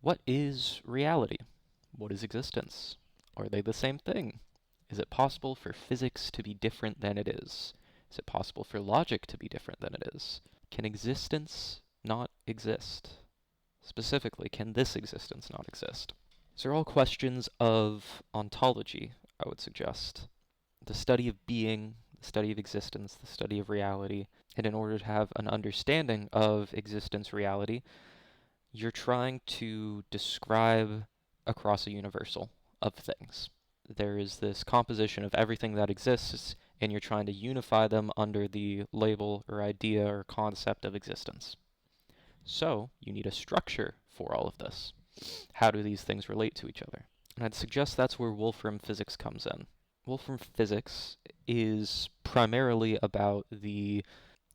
What is reality? What is existence? Are they the same thing? Is it possible for physics to be different than it is? Is it possible for logic to be different than it is? Can existence not exist? Specifically, can this existence not exist? These are all questions of ontology, I would suggest. The study of being, the study of existence, the study of reality. And in order to have an understanding of existence, reality, you're trying to describe across a universal of things. There is this composition of everything that exists, and you're trying to unify them under the label or idea or concept of existence. So, you need a structure for all of this. How do these things relate to each other? And I'd suggest that's where Wolfram physics comes in. Wolfram physics is primarily about the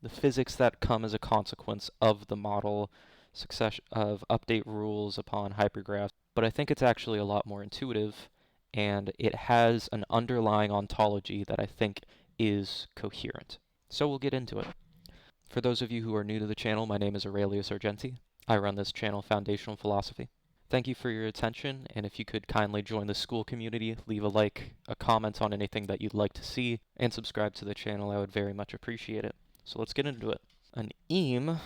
physics that come as a consequence of the model succession of update rules upon hypergraphs, but I think it's actually a lot more intuitive, and it has an underlying ontology that I think is coherent. So we'll get into it. For those of you who are new to the channel, my name is Aurelius Argenti. I run this channel, Foundational Philosophy. Thank you for your attention, and if you could kindly join the Skool community, leave a like, a comment on anything that you'd like to see, and subscribe to the channel, I would very much appreciate it. So let's get into it. An eem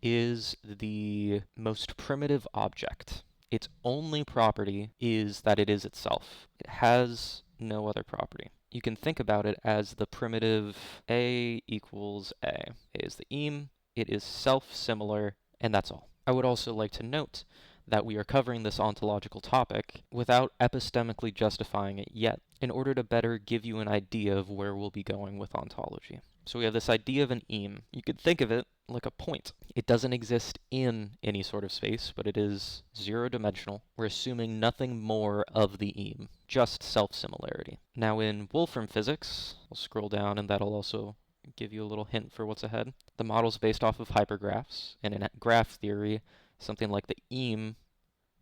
is the most primitive object. Its only property is that it is itself. It has no other property. You can think about it as the primitive A equals A. A is the eem, it is self-similar, and that's all. I would also like to note that we are covering this ontological topic without epistemically justifying it yet, in order to better give you an idea of where we'll be going with ontology. So we have this idea of an eem. You could think of it like a point. It doesn't exist in any sort of space, but it is zero-dimensional. We're assuming nothing more of the eem, just self-similarity. Now in Wolfram physics, I'll scroll down and that'll also give you a little hint for what's ahead. The model's based off of hypergraphs, and in graph theory, something like the eem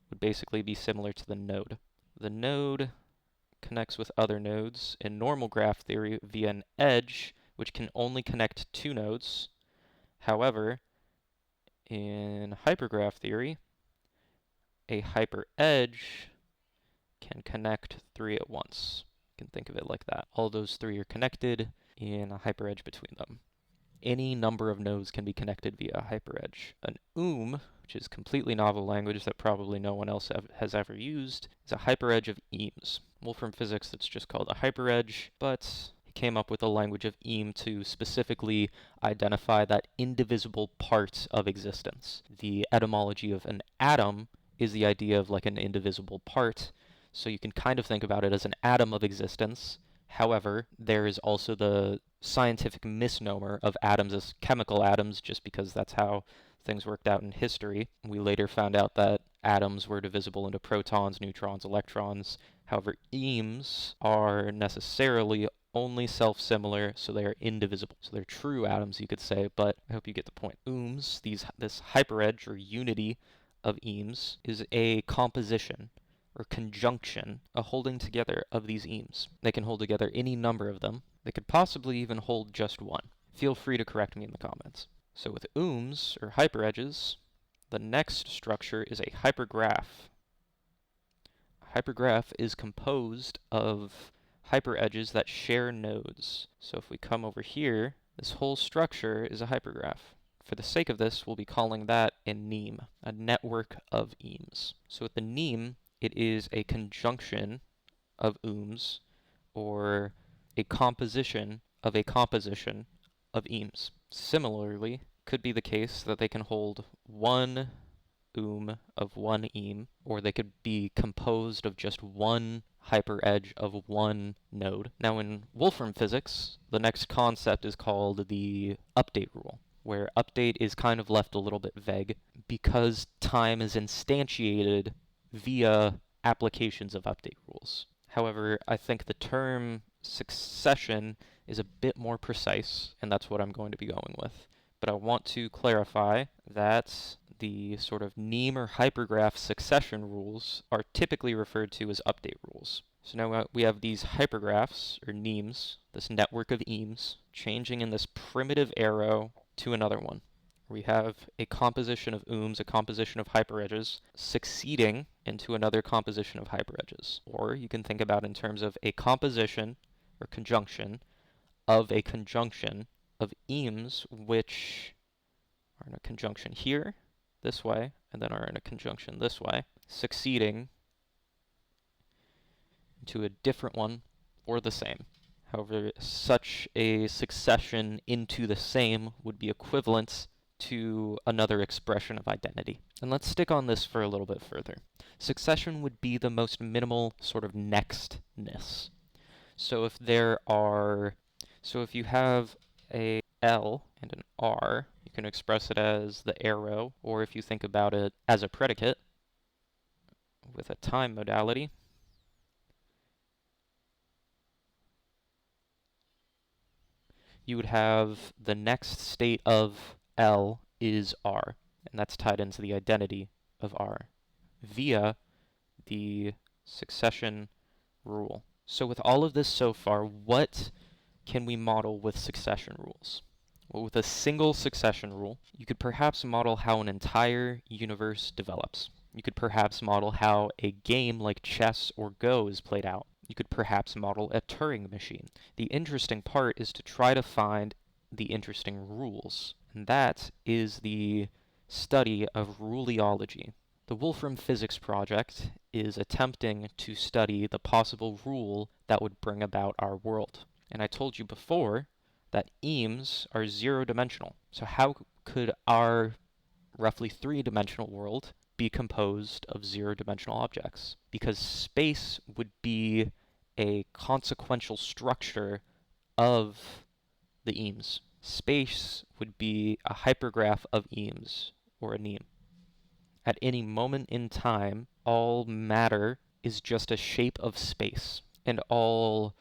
would basically be similar to the node. The node connects with other nodes in normal graph theory via an edge, which can only connect two nodes. However, in hypergraph theory, a hyperedge can connect three at once. You can think of it like that. All those three are connected in a hyperedge between them. Any number of nodes can be connected via a hyperedge. An which is completely novel language that probably no one else has ever used, is a hyperedge of eems. Wolfram physics, it's just called a hyperedge, but he came up with a language of eem to specifically identify that indivisible part of existence. The etymology of an atom is the idea of like an indivisible part, so you can kind of think about it as an atom of existence. However, there is also the scientific misnomer of atoms as chemical atoms, just because that's how things worked out in history. We later found out that atoms were divisible into protons, neutrons, electrons. However, eems are necessarily only self-similar, so they are indivisible. So they're true atoms, you could say, but I hope you get the point. This hyperedge or unity of eems is a composition or conjunction, a holding together of these eems. They can hold together any number of them. They could possibly even hold just one. Feel free to correct me in the comments. So with or hyperedges, the next structure is a hypergraph. A hypergraph is composed of hyperedges that share nodes. So if we come over here, this whole structure is a hypergraph. For the sake of this, we'll be calling that a neem, a network of eems. So with the neem, it is a conjunction of ooms, or a composition of eems. Similarly, could be the case that they can hold one of one eem, or they could be composed of just one hyperedge of one node. Now in Wolfram physics, the next concept is called the update rule, where update is kind of left a little bit vague because time is instantiated via applications of update rules. However, I think the term succession is a bit more precise, and that's what I'm going to be going with. But I want to clarify that the sort of neem or hypergraph succession rules are typically referred to as update rules. So now we have these hypergraphs, or neems, this network of eems, changing in this primitive arrow to another one. We have a composition of ooms, a composition of hyperedges, succeeding into another composition of hyperedges. Or you can think about it in terms of a composition or conjunction of a conjunction of eames which are in a conjunction here, this way, and then are in a conjunction this way, succeeding into a different one or the same. However, such a succession into the same would be equivalent to another expression of identity. And let's stick on this for a little bit further. Succession would be the most minimal sort of nextness. So if you have a L and an R, you can express it as the arrow, or if you think about it as a predicate with a time modality, you would have the next state of L is R, and that's tied into the identity of R via the succession rule. So with all of this so far, what can we model with succession rules? Well, with a single succession rule, you could perhaps model how an entire universe develops. You could perhaps model how a game like chess or Go is played out. You could perhaps model a Turing machine. The interesting part is to try to find the interesting rules, and that is the study of ruleology. The Wolfram Physics Project is attempting to study the possible rule that would bring about our world. And I told you before that eames are zero-dimensional. So how could our roughly three-dimensional world be composed of zero-dimensional objects? Because space would be a consequential structure of the eames. Space would be a hypergraph of eames, or a neem. At any moment in time, all matter is just a shape of space, and all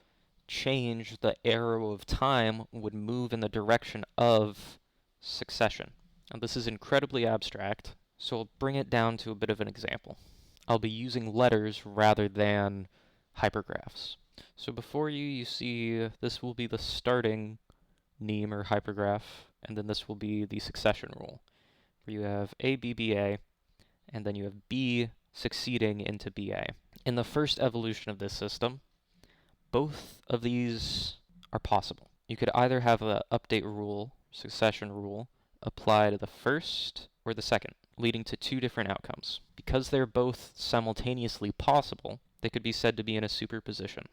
change, the arrow of time would move in the direction of succession. Now, this is incredibly abstract, so I'll bring it down to a bit of an example. I'll be using letters rather than hypergraphs. So before you see this will be the starting neem or hypergraph, and then this will be the succession rule, where you have A, B, B, A, and then you have B succeeding into BA. In the first evolution of this system, both of these are possible. You could either have the update rule, succession rule, apply to the first or the second, leading to two different outcomes. Because they're both simultaneously possible, they could be said to be in a superposition.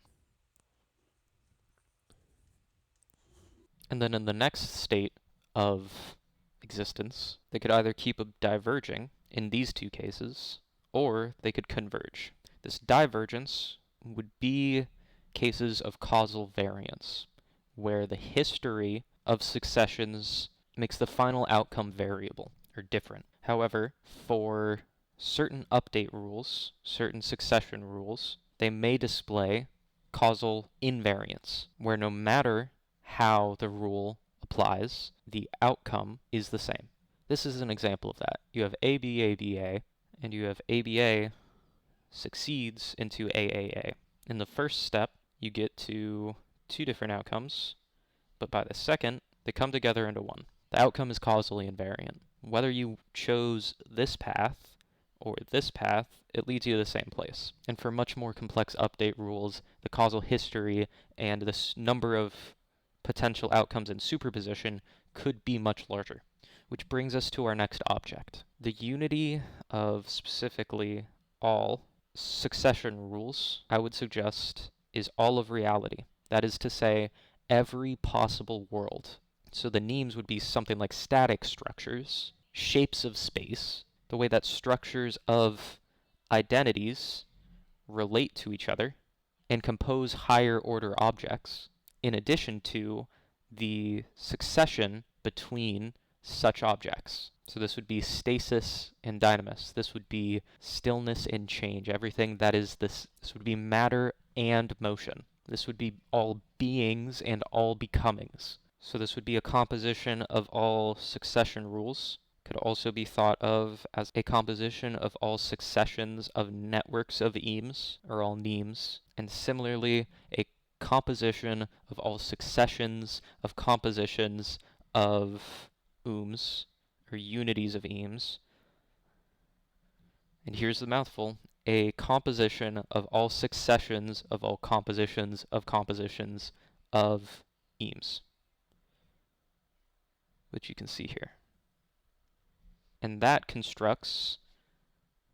And then in the next state of existence, they could either keep diverging in these two cases, or they could converge. This divergence would be cases of causal variance, where the history of successions makes the final outcome variable, or different. However, for certain update rules, certain succession rules, they may display causal invariance, where no matter how the rule applies, the outcome is the same. This is an example of that. You have ABABA, and you have ABA succeeds into AAA. In the first step, you get to two different outcomes, but by the second, they come together into one. The outcome is causally invariant. Whether you chose this path or this path, it leads you to the same place. And for much more complex update rules, the causal history and this number of potential outcomes in superposition could be much larger. Which brings us to our next object. The unity of specifically all succession rules, I would suggest, is all of reality. That is to say, every possible world. So the nemes would be something like static structures, shapes of space, the way that structures of identities relate to each other and compose higher order objects, in addition to the succession between such objects. So this would be stasis and dynamis. This would be stillness and change. Everything that is this would be matter and motion. This would be all beings and all becomings. So this would be a composition of all succession rules. Could also be thought of as a composition of all successions of networks of eames, or all nemes, and similarly a composition of all successions of compositions of ooms, or unities of Eames. And here's the mouthful: a composition of all successions of all compositions of compositions of Eames, which you can see here. And that constructs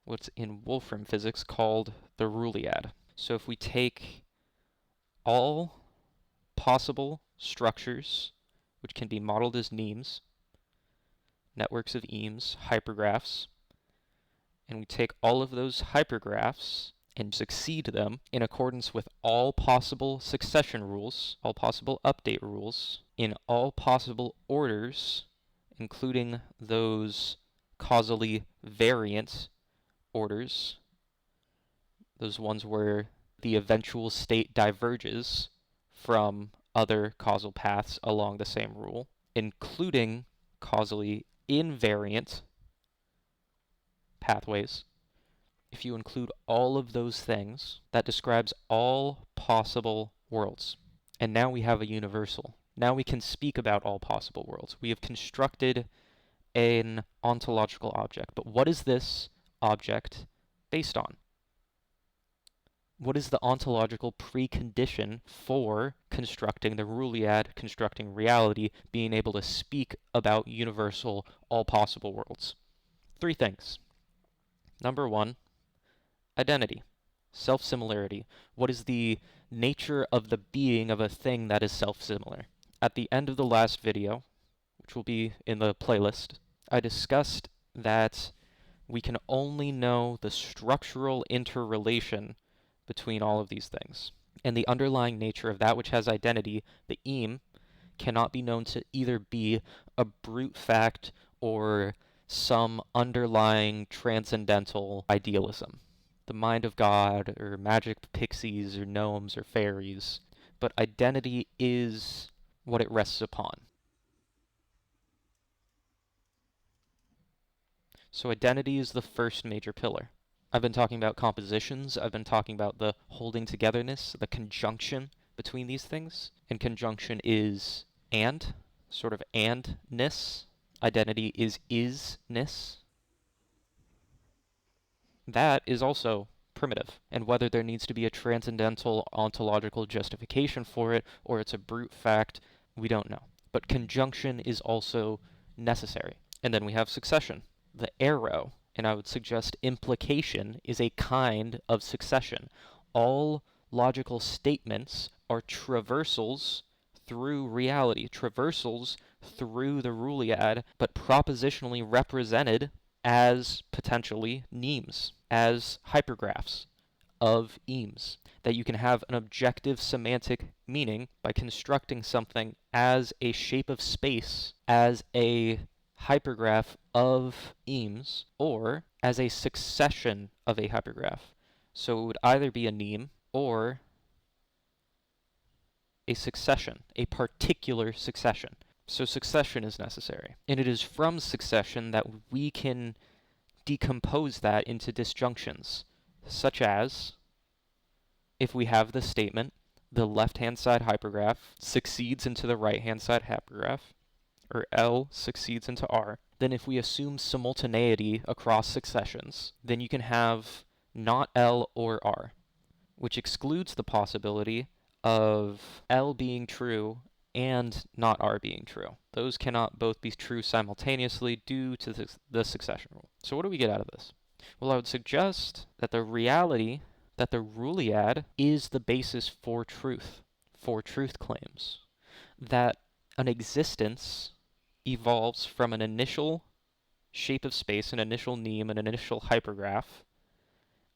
what's in Wolfram physics called the Roolead. So if we take all possible structures, which can be modeled as Nemes, networks of Eames, hypergraphs, and we take all of those hypergraphs and succeed them in accordance with all possible succession rules, all possible update rules, in all possible orders, including those causally variant orders, those ones where the eventual state diverges from other causal paths along the same rule, including causally invariant pathways. If you include all of those things, that describes all possible worlds. And now we have a universal. Now we can speak about all possible worlds. We have constructed an ontological object. But what is this object based on? What is the ontological precondition for constructing the Roolead, constructing reality, being able to speak about universal, all possible worlds? 3 things. Number 1, identity, self-similarity. What is the nature of the being of a thing that is self-similar? At the end of the last video, which will be in the playlist, I discussed that we can only know the structural interrelation between all of these things. And the underlying nature of that which has identity, the Eam, cannot be known to either be a brute fact or some underlying transcendental idealism. The mind of God, or magic pixies, or gnomes, or fairies. But identity is what it rests upon. So identity is the first major pillar. I've been talking about compositions, I've been talking about the holding togetherness, the conjunction between these things. And conjunction is and, sort of and-ness. Identity is is-ness. That is also primitive. And whether there needs to be a transcendental ontological justification for it, or it's a brute fact, we don't know. But conjunction is also necessary. And then we have succession. The arrow, and I would suggest implication, is a kind of succession. All logical statements are traversals through reality, traversals through the Roolead, but propositionally represented as potentially Nemes, as hypergraphs of Eames, that you can have an objective semantic meaning by constructing something as a shape of space, as a hypergraph of Eames, or as a succession of a hypergraph. So it would either be a Neme or a succession, a particular succession. So succession is necessary. And it is from succession that we can decompose that into disjunctions, such as if we have the statement, the left-hand side hypergraph succeeds into the right-hand side hypergraph, or L succeeds into R, then if we assume simultaneity across successions, then you can have not L or R, which excludes the possibility of L being true and not R being true. Those cannot both be true simultaneously due to the succession rule. So what do we get out of this? Well, I would suggest that the reality that the Roolead is the basis for truth claims. That an existence evolves from an initial shape of space, an initial Neme, an initial hypergraph,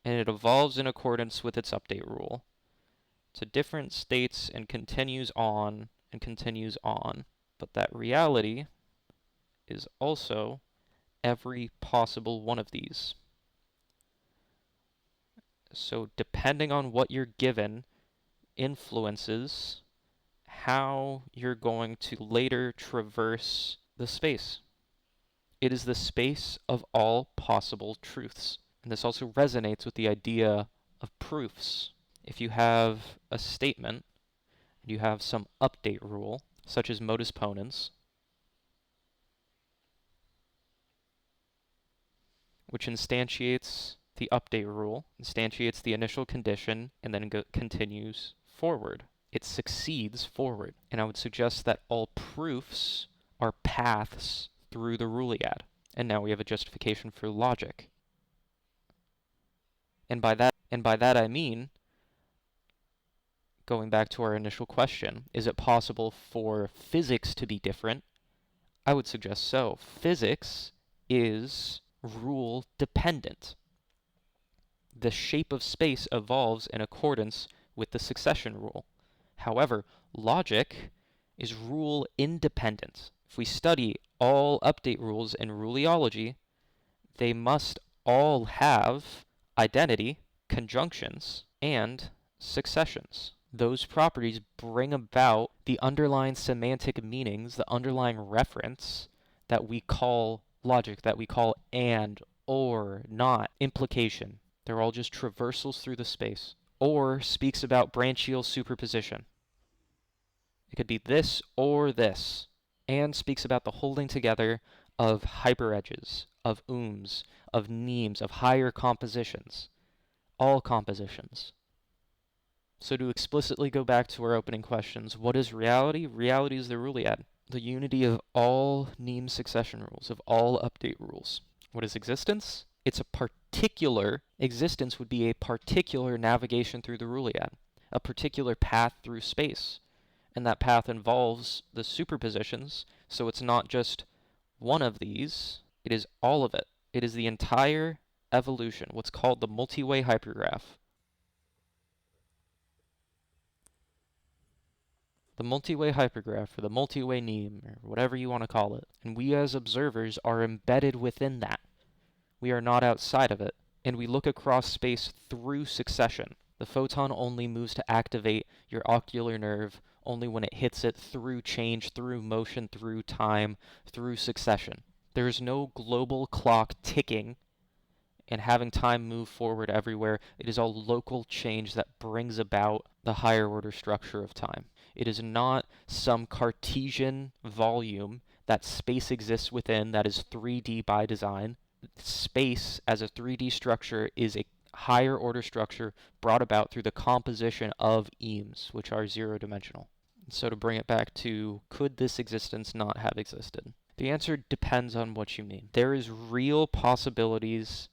and it evolves in accordance with its update rule to different states and continues on and continues on. But that reality is also every possible one of these. So depending on what you're given influences how you're going to later traverse the space. It is the space of all possible truths. And this also resonates with the idea of proofs. If you have a statement, and you have some update rule, such as modus ponens, which instantiates the update rule, instantiates the initial condition, and then continues forward. It succeeds forward. And I would suggest that all proofs are paths through the Roolead. And now we have a justification for logic. And by that I mean, going back to our initial question, is it possible for physics to be different? I would suggest so. Physics is rule dependent. The shape of space evolves in accordance with the succession rule. However, logic is rule independent. If we study all update rules in Rooleology, they must all have identity, conjunctions, and successions. Those properties bring about the underlying semantic meanings, the underlying reference that we call logic, that we call and, or, not, implication. They're all just traversals through the space. Or speaks about branchial superposition. It could be this or this. And speaks about the holding together of hyperedges, of ooms, of nemes, of higher compositions. All compositions. So to explicitly go back to our opening questions, what is reality? Reality is the Roolead, the unity of all neme succession rules, of all update rules. What is existence? It's a particular, existence would be a particular navigation through the Roolead, a particular path through space. And that path involves the superpositions, so it's not just one of these, it is all of it. It is the entire evolution, what's called the multi-way hypergraph. The multi-way hypergraph, or the multi-way neme, or whatever you want to call it. And we as observers are embedded within that. We are not outside of it. And we look across space through succession. The photon only moves to activate your ocular nerve only when it hits it through change, through motion, through time, through succession. There is no global clock ticking and having time move forward everywhere. It is all local change that brings about the higher order structure of time. It is not some Cartesian volume that space exists within that is 3D by design. Space as a 3D structure is a higher order structure brought about through the composition of eames, which are zero-dimensional. So to bring it back to, could this existence not have existed? The answer depends on what you mean. There is real possibilities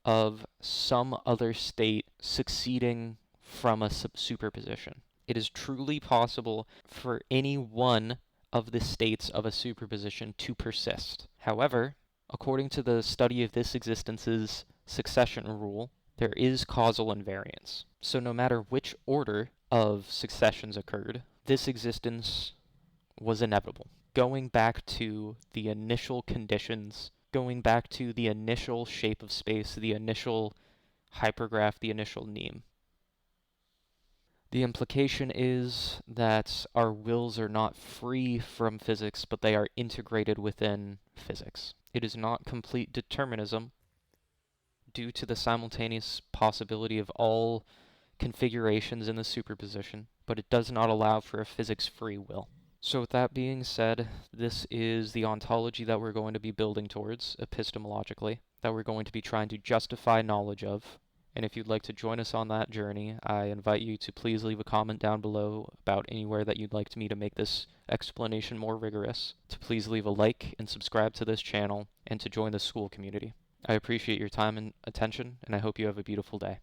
of some other state succeeding from a superposition. It is truly possible for any one of the states of a superposition to persist. However, according to the study of this existence's succession rule, there is causal invariance. So no matter which order of successions occurred, this existence was inevitable. Going back to the initial conditions, going back to the initial shape of space, the initial hypergraph, the initial neme. The implication is that our wills are not free from physics, but they are integrated within physics. It is not complete determinism due to the simultaneous possibility of all configurations in the superposition, but it does not allow for a physics-free will. So with that being said, this is the ontology that we're going to be building towards, epistemologically, that we're going to be trying to justify knowledge of. And if you'd like to join us on that journey, I invite you to please leave a comment down below about anywhere that you'd like me to make this explanation more rigorous, to please leave a like and subscribe to this channel, and to join the Skool community. I appreciate your time and attention, and I hope you have a beautiful day.